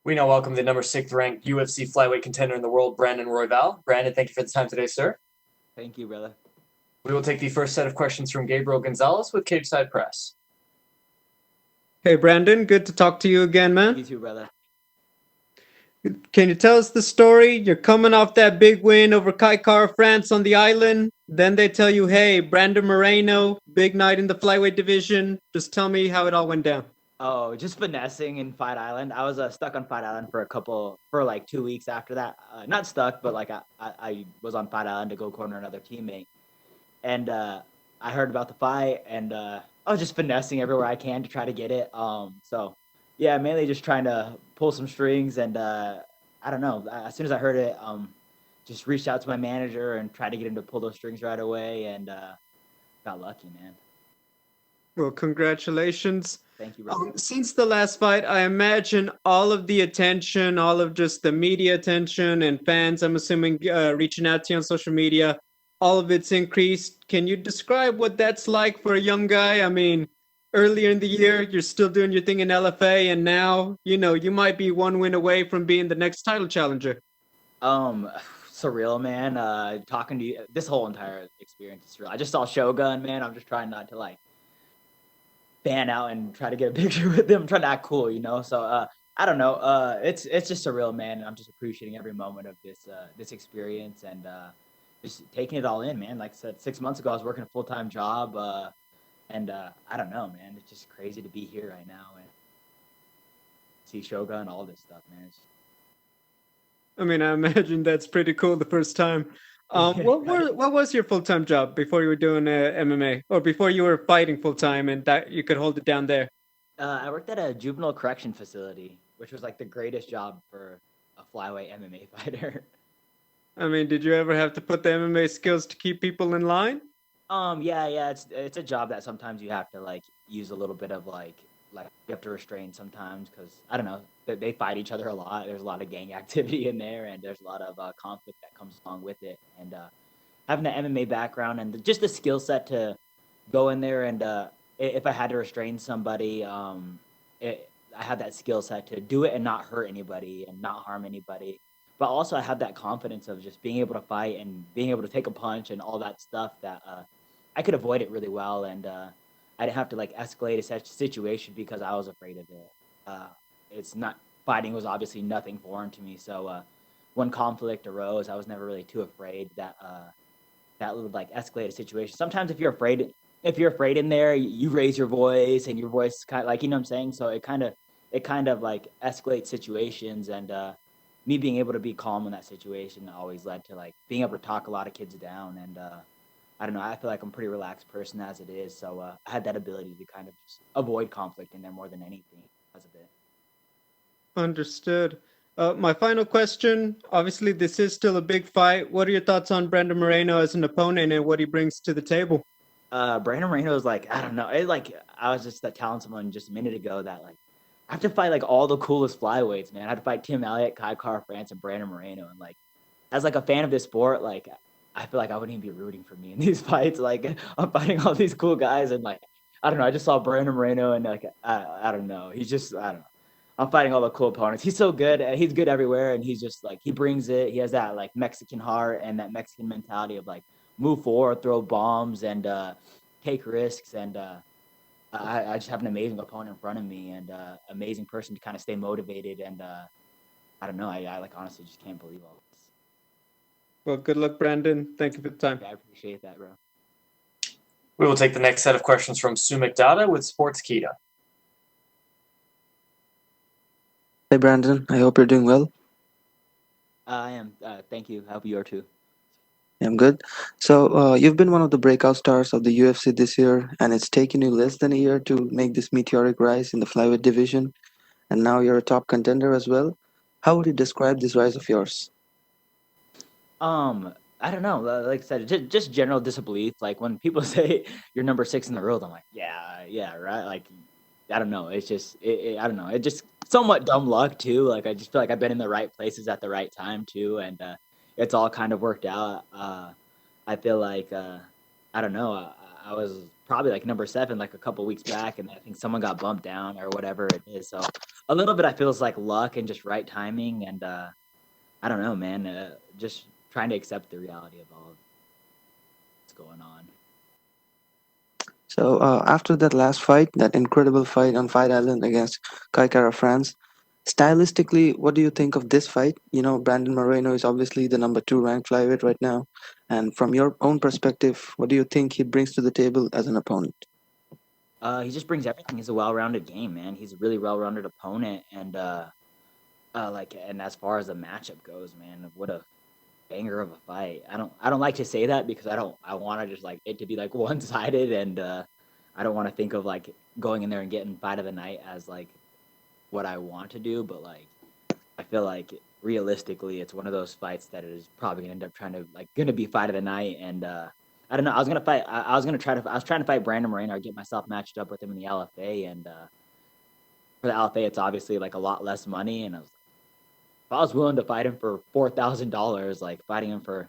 We now welcome the number 6th ranked UFC flyweight contender in the world, Brandon Royval. Brandon, thank you for the time today, sir. Thank you, brother. We will take the first set of questions from Gabriel Gonzalez with Cage Side Press. Hey, Brandon, good to talk to you again, man. You too, brother. Can you tell us the story? You're coming off that big win over Kaikar France on the island. Then they tell you, hey, Brandon Moreno, big night in the flyweight division. Just tell me how it all went down. Oh, just finessing in Fight Island. I was stuck on Fight Island for like 2 weeks after that. Not stuck, but like I was on Fight Island to go corner another teammate. And I heard about the fight, and I was just finessing everywhere I can to try to get it. So yeah, mainly just trying to pull some strings, and I don't know. As soon as I heard it, just reached out to my manager and tried to get him to pull those strings right away, and got lucky, man. Well, congratulations. Thank you, brother. Since the last fight, I imagine all of the attention, all of just the media attention and fans, I'm assuming, reaching out to you on social media, all of it's increased. Can you describe what that's like for a young guy? I mean, earlier in the year, you're still doing your thing in LFA, and now, you might be one win away from being the next title challenger. Surreal, man. Talking to you, this whole entire experience is surreal. I just saw Shogun, man. I'm just trying not to like fan out and try to get a picture with them. I'm trying to act cool, So I don't know. It's just surreal, man. I'm just appreciating every moment of this experience and just taking it all in, man. Like I said, 6 months ago, I was working a full-time job, and I don't know, man. It's just crazy to be here right now and see Shogun, all this stuff, man. I mean, I imagine that's pretty cool the first time. What was your full-time job before you were doing MMA, or before you were fighting full-time and that you could hold it down there? I worked at a juvenile correction facility, which was like the greatest job for a flyweight MMA fighter. I mean, did you ever have to put the MMA skills to keep people in line? Yeah. It's a job that sometimes you have to like use a little bit of like you have to restrain sometimes because I don't know they fight each other a lot. There's a lot of gang activity in there, and there's a lot of conflict that comes along with it. And having an MMA background and just the skill set to go in there and if I had to restrain somebody, I had that skill set to do it and not hurt anybody and not harm anybody. But also, I had that confidence of just being able to fight and being able to take a punch and all that stuff that I could avoid it really well, and I didn't have to like escalate a such situation because I was afraid of it. It's not fighting was obviously nothing foreign to me, so when conflict arose, I was never really too afraid that that would like escalate a situation. Sometimes if you're afraid in there, you raise your voice and your voice kind of like what I'm saying. So it kind of like escalates situations, and me being able to be calm in that situation always led to like being able to talk a lot of kids down. And I don't know, I feel like I'm a pretty relaxed person as it is, so I had that ability to kind of just avoid conflict in there more than anything as a bit. Understood. My final question. Obviously, this is still a big fight. What are your thoughts on Brandon Moreno as an opponent and what he brings to the table? Brandon Moreno is like, I don't know. Like I was just telling someone just a minute ago that like I have to fight like all the coolest flyweights, man. I have to fight Tim Elliott, Kai Car France, and Brandon Moreno. And like as like a fan of this sport, like I feel like I wouldn't even be rooting for me in these fights. Like I'm fighting all these cool guys, and like I don't know. I just saw Brandon Moreno, and like I don't know. He's just I don't know. I'm fighting all the cool opponents. He's so good. He's good everywhere, and he's just like he brings it. He has that like Mexican heart and that Mexican mentality of like move forward, throw bombs, and take risks. And I just have an amazing opponent in front of me, and amazing person to kind of stay motivated. And I don't know. I like honestly just can't believe all this. Well, good luck, Brandon. Thank you for the time. Yeah, I appreciate that, bro. We will take the next set of questions from Sumik Dada with Sportskeeda. Hey Brandon, I hope you're doing well. I am. Thank you. I hope you are too. I'm good. So, you've been one of the breakout stars of the UFC this year, and it's taken you less than a year to make this meteoric rise in the flyweight division, and now you're a top contender as well. How would you describe this rise of yours? I don't know. Like I said, just general disbelief. Like when people say you're number six in the world, I'm like, yeah, right. Like, I don't know. It's just, I don't know. It just somewhat dumb luck too. Like I just feel like I've been in the right places at the right time too, and it's all kind of worked out. I feel like I don't know. I was probably like number seven like a couple weeks back, and I think someone got bumped down or whatever it is. So a little bit I feels like luck and just right timing, and I don't know, man. Just trying to accept the reality of all of what's going on. So after that last fight, that incredible fight on Fight Island against Kai Kara France, stylistically, what do you think of this fight? You know, Brandon Moreno is obviously the number two ranked flyweight right now. And from your own perspective, what do you think he brings to the table as an opponent? He just brings everything. He's a well-rounded game, man. He's a really well-rounded opponent, and and as far as the matchup goes, man, what a banger of a fight. I don't like to say that because I want to just like it to be like one-sided, and I don't want to think of like going in there and getting fight of the night as like what I want to do, but like I feel like realistically it's one of those fights that is probably gonna end up gonna be fight of the night, and I don't know. I was trying to fight Brandon Moreno or get myself matched up with him in the LFA, and for the LFA it's obviously like a lot less money, and if I was willing to fight him for $4,000, like fighting him for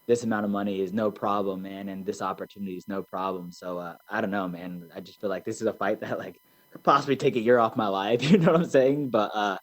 this amount of money is no problem, man, and this opportunity is no problem. So I don't know, man. I just feel like this is a fight that like could possibly take a year off my life. You know what I'm saying? But I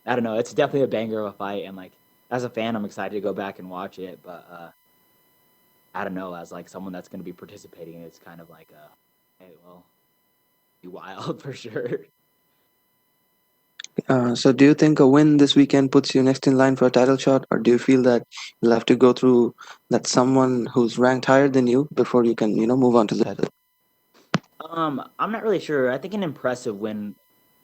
don't know. It's definitely a banger of a fight, and like as a fan, I'm excited to go back and watch it. But I don't know. As like someone that's going to be participating, it's kind of like hey, well, be wild for sure. So do you think a win this weekend puts you next in line for a title shot, or do you feel that you'll have to go through that someone who's ranked higher than you before you can, move on to the title? I'm not really sure. I think an impressive win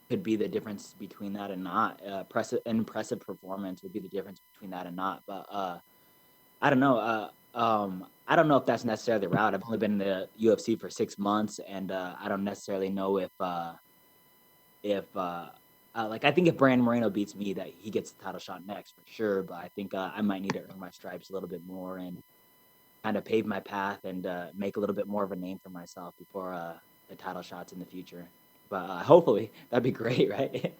could be the difference between that and not. An impressive performance would be the difference between that and not. But I don't know. I don't know if that's necessarily the route. I've only been in the UFC for 6 months, and I don't necessarily know if I think if Brandon Moreno beats me, that he gets the title shot next for sure. But I think I might need to earn my stripes a little bit more and kind of pave my path and make a little bit more of a name for myself before the title shots in the future. But hopefully that'd be great, right?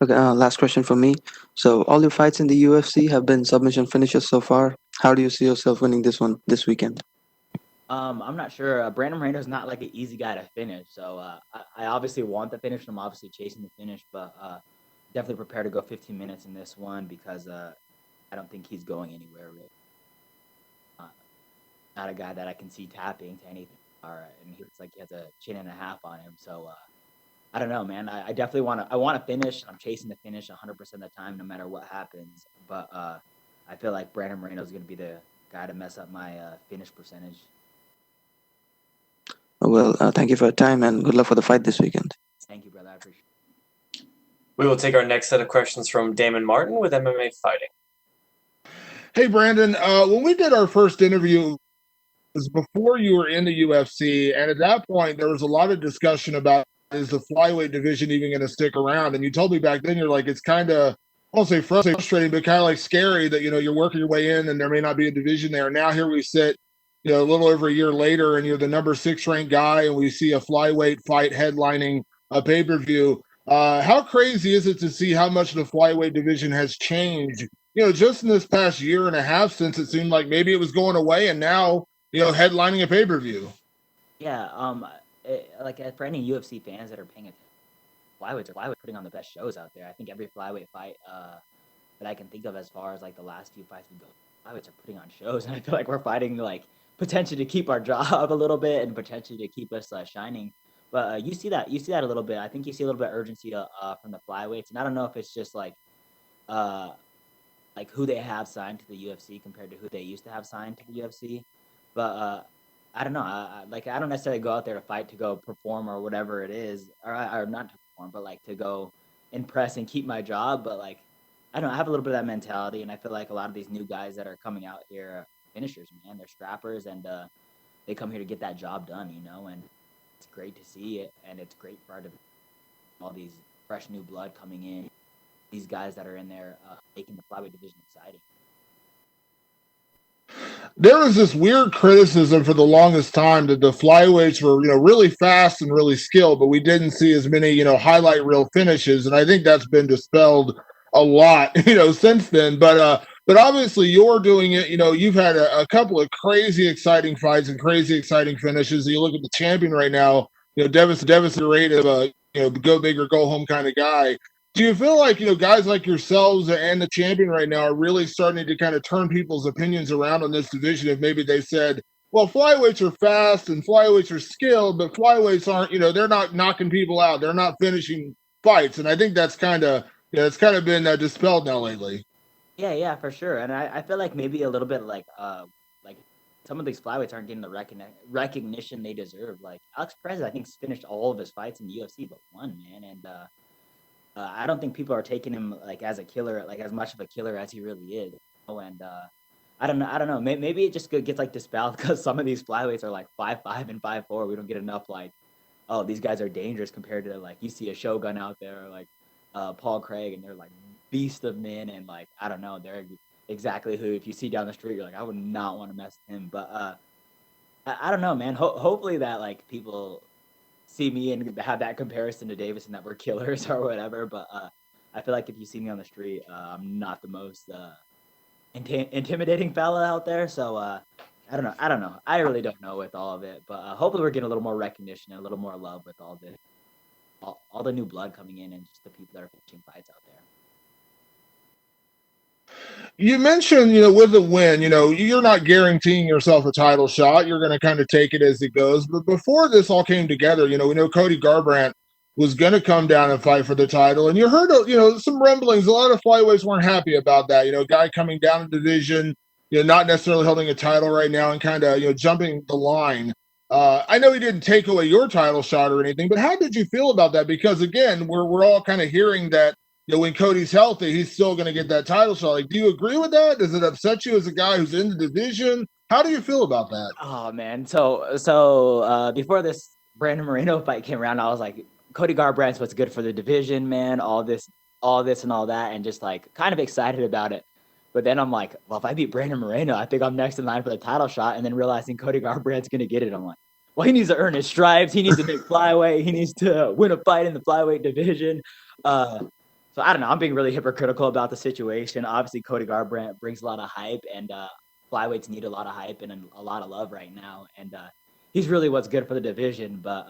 Okay, last question for me. So all your fights in the UFC have been submission finishes so far. How do you see yourself winning this one this weekend? I'm not sure. Brandon Moreno's not like an easy guy to finish, so I obviously want the finish. I'm obviously chasing the finish, but definitely prepared to go 15 minutes in this one because I don't think he's going anywhere really. Not a guy that I can see tapping to anything. And he looks like he has a chin and a half on him. So I don't know, man. I definitely want to finish. I'm chasing the finish 100% of the time, no matter what happens. But I feel like Brandon Moreno is going to be the guy to mess up my finish percentage. Well, thank you for your time and good luck for the fight this weekend. Thank you, brother. I appreciate it. We will take our next set of questions from Damon Martin with MMA Fighting. Hey, Brandon, when we did our first interview, it was before you were in the UFC, and at that point, there was a lot of discussion about is the flyweight division even going to stick around? And you told me back then, you're like, it's kind of, I won't say frustrating, but kind of like scary that, you're working your way in and there may not be a division there. Now here we sit, a little over a year later, and you're the number 6 ranked guy, and we see a flyweight fight headlining a pay-per-view. How crazy is it to see how much the flyweight division has changed, just in this past year and a half since it seemed like maybe it was going away and now, headlining a pay-per-view? Yeah, for any UFC fans that are paying attention, flyweights are putting on the best shows out there. I think every flyweight fight that I can think of as far as like the last few fights we go, flyweights are putting on shows, and I feel like we're fighting like potentially to keep our job a little bit and potentially to keep us shining. But you see that a little bit. I think you see a little bit of urgency from the flyweights, and I don't know if it's just like who they have signed to the UFC compared to who they used to have signed to the UFC. But I don't know. I don't necessarily go out there to fight to go perform or whatever it is, or not to perform, but like to go impress and keep my job. But like, I don't know, I have a little bit of that mentality, and I feel like a lot of these new guys that are coming out here are finishers, man. They're scrappers, and they come here to get that job done, and it's great to see it, and it's great for all these fresh new blood coming in, these guys that are in there making the flyweight division exciting. There was this weird criticism for the longest time that the flyweights were, really fast and really skilled, but we didn't see as many, highlight reel finishes. And I think that's been dispelled a lot, since then. But obviously you're doing it. You've had a couple of crazy exciting fights and crazy exciting finishes. You look at the champion right now, devastating rate of go big or go home kind of guy. Do you feel like, guys like yourselves and the champion right now are really starting to kind of turn people's opinions around on this division? If maybe they said, well, flyweights are fast and flyweights are skilled, but flyweights aren't, they're not knocking people out. They're not finishing fights. And I think that's kind of, it's kind of been dispelled now lately. Yeah, for sure. And I feel like maybe a little bit like some of these flyweights aren't getting the recognition they deserve. Like Alex Perez, I think, finished all of his fights in the UFC but one, man. And I don't think people are taking him like as a killer, like as much of a killer as he really is. And I don't know. Maybe it just gets like dispelled because some of these flyweights are like 5'5" and 5'4". We don't get enough like, oh, these guys are dangerous compared to like you see a Shogun out there or like Paul Craig, and they're like beast of men, and like I don't know, they're exactly who if you see down the street you're like I would not want to mess with him. But I don't know, man. Hopefully that like people see me and have that comparison to Davis and that we're killers or whatever. But I feel like if you see me on the street, I'm not the most intimidating fella out there. So I don't know. I really don't know with all of it. But hopefully we're getting a little more recognition and a little more love with all the new blood coming in and just the people that are pitching fights out there. You mentioned, with a win, you're not guaranteeing yourself a title shot. You're going to kind of take it as it goes. But before this all came together, we know Cody Garbrandt was going to come down and fight for the title. And you heard, some rumblings. A lot of flyweights weren't happy about that. Guy coming down a division, not necessarily holding a title right now and kind of, jumping the line. I know he didn't take away your title shot or anything, but how did you feel about that? Because again, we're all kind of hearing that, when Cody's healthy, he's still going to get that title shot. Like, do you agree with that? Does it upset you as a guy who's in the division? How do you feel about that? Oh man, so before this Brandon Moreno fight came around, I was like, Cody Garbrandt's what's good for the division, man. All this and all that, and just like kind of excited about it. But then I'm like, well, if I beat Brandon Moreno, I think I'm next in line for the title shot. And then realizing Cody Garbrandt's going to get it, I'm like, well, he needs to earn his stripes. He needs to make flyweight. He needs to win a fight in the flyweight division. So I don't know. I'm being really hypocritical about the situation. Obviously, Cody Garbrandt brings a lot of hype, and flyweights need a lot of hype and a lot of love right now. And he's really what's good for the division. But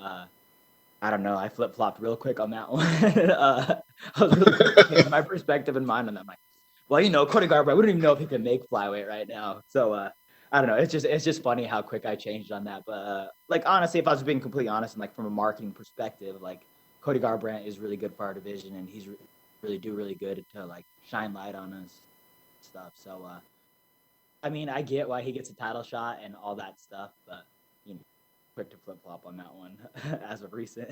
I don't know. I flip-flopped real quick on that one. I was really taking my perspective in mind on that. I'm like, well, Cody Garbrandt, we don't even know if he can make flyweight right now. So I don't know. It's just funny how quick I changed on that. But like honestly, if I was being completely honest and like from a marketing perspective, like Cody Garbrandt is really good for our division, and he's really good to like shine light on us stuff. So I mean, I get why he gets a title shot and all that stuff, but quick to flip flop on that one as of recent.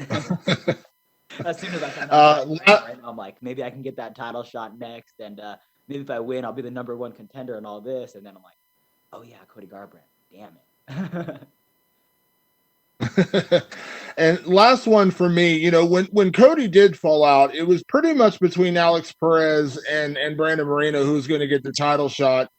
As soon as I kind of right now, I'm like, maybe I can get that title shot next, and maybe if I win, I'll be the #1 contender and all this. And then I'm like, oh yeah, Cody Garbrandt, damn it. And last one for me, when Cody did fall out, it was pretty much between Alex Perez and Brandon Moreno who's going to get the title shot.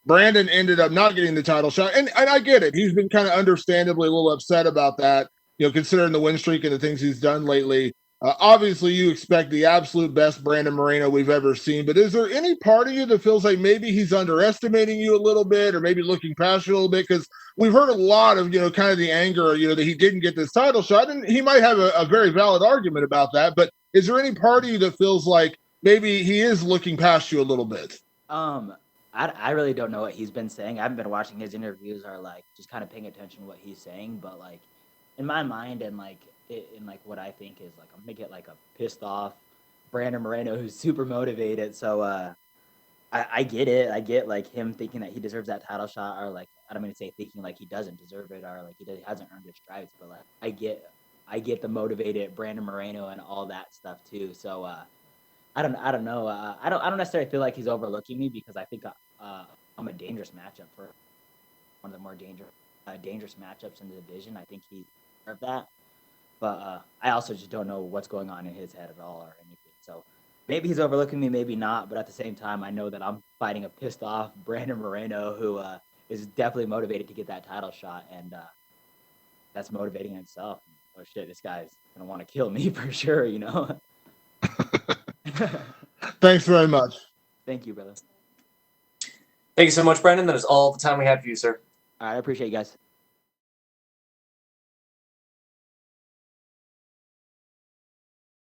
Brandon ended up not getting the title shot, and I get it. He's been kind of understandably a little upset about that, considering the win streak and the things he's done lately. Obviously, you expect the absolute best Brandon Moreno we've ever seen, but is there any part of you that feels like maybe he's underestimating you a little bit or maybe looking past you a little bit? Because we've heard a lot of, kind of the anger, that he didn't get this title shot, and he might have a very valid argument about that, but is there any part of you that feels like maybe he is looking past you a little bit? I really don't know what he's been saying. I haven't been watching his interviews or like just kind of paying attention to what he's saying, but like in my mind and like in like what I think is like I'm gonna get like a pissed off Brandon Moreno who's super motivated. So I get it. I get like him thinking that he deserves that title shot, or like I don't mean to say thinking like he doesn't deserve it or like he hasn't earned his stripes, but like I get the motivated Brandon Moreno and all that stuff too. So I don't know. I don't necessarily feel like he's overlooking me because I think I'm a dangerous matchup for one of the more dangerous matchups in the division. I think he deserved that. But I also just don't know what's going on in his head at all or anything. So maybe he's overlooking me, maybe not. But at the same time, I know that I'm fighting a pissed off Brandon Moreno who is definitely motivated to get that title shot. And that's motivating in itself. Oh, shit, this guy's going to want to kill me for sure, Thanks very much. Thank you, brother. Thank you so much, Brandon. That is all the time we have for you, sir. All right, I appreciate you guys.